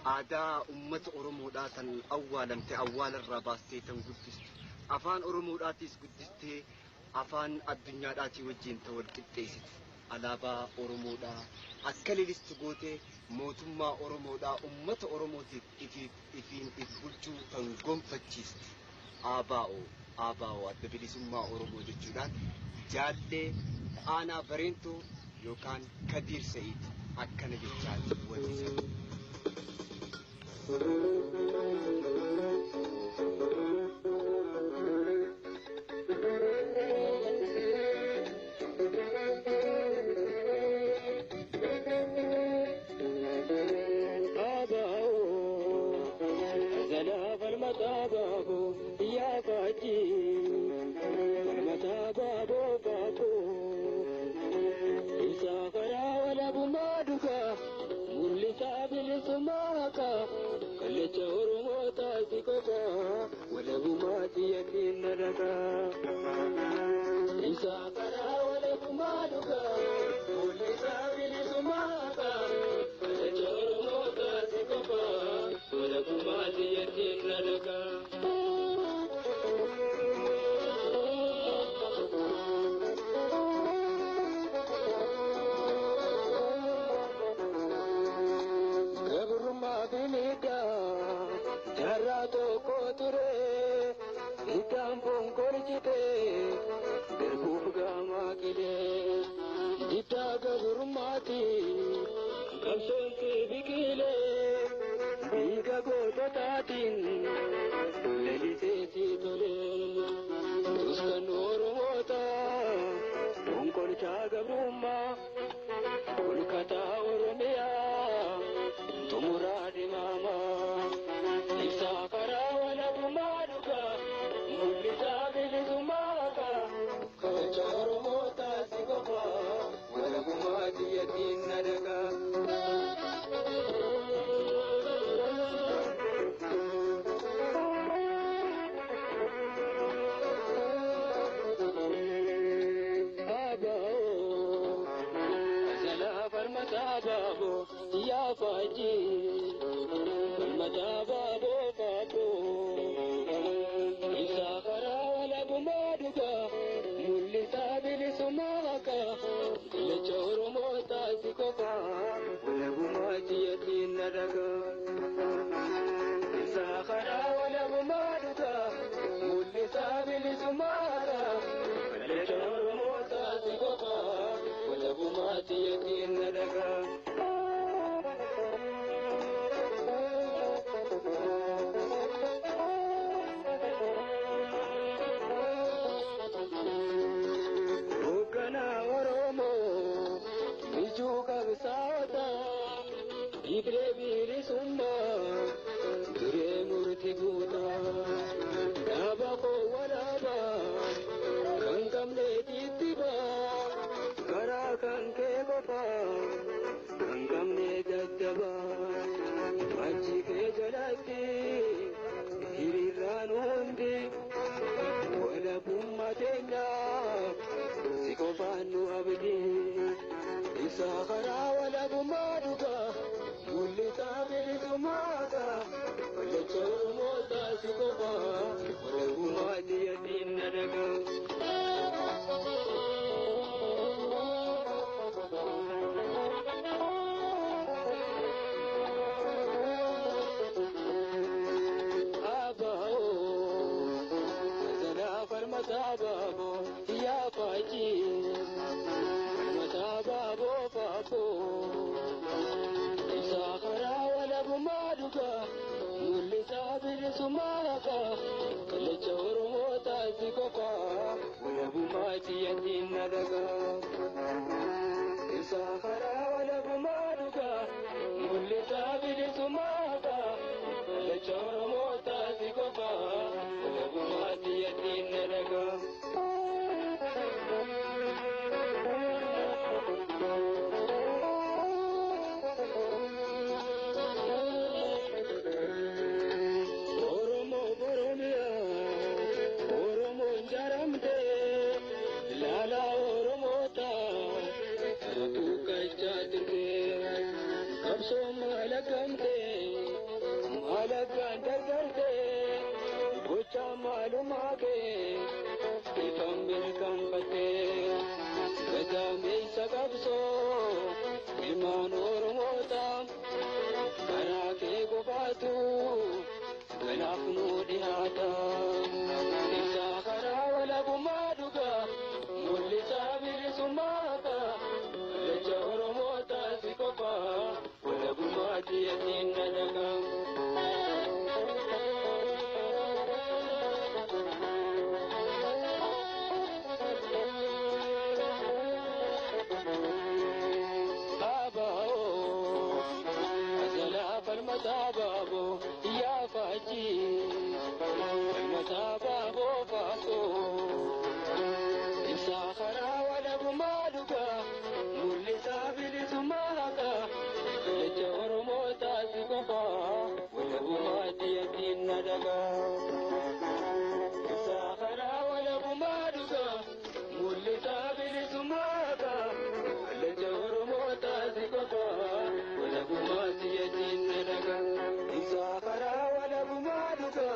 aadaa uummata Oromoodhaan awwaalamte awwaala irraa baastee tan guddistu afaan Oromoodhaatis guddistee afaan addunyaadhaatii wajjin wal qixxeessite alaabaa Oromoodhaa akka leelistu gootee mootummaa Oromoodhaa uummata Oromootiif ifiin bulchuu tan gonfachiiste ABO adda bilisummaa Oromoo jechuudhaan jaallee aanaa Bareentoo yookaan Kadiir Sa'iid akkana jechaati waliin. Absoma la cante alagaan dargartee gocha maalumaa kee ifaan mirkanfattee gadameessa qabsoo ilmaan Oromoota karaa kee qofaatu kanaaf nu dhiyaata ibsaa karaa walabummaa dhugaa mul'isaa bilisummaa kallacha Oromoota si qofaa walabummaa xiyyatiin nadagaa. Babo ya faji babo faso isakara wala bumaduga mulisa bilisumaka leja Oromota sikofa wala bumati yatina daga isakara wala bumaduga mulisa bilisumaka leja Oromota sikofa wala bumati yatina daga isakara wala bumaduga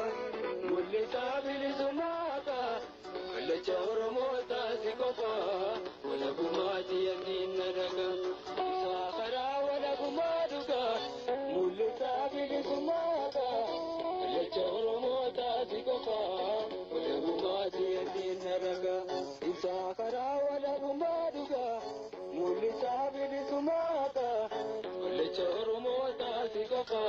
mulisa bilisumaka leja Oromota sikofa wala bumati yatina daga isakara wala bumaduga mulisa bilisumaka leja Oromota sikofa wala bumati yatina daga isakara wala bumaduga mulisa bilisumaka leja Oromota sikofa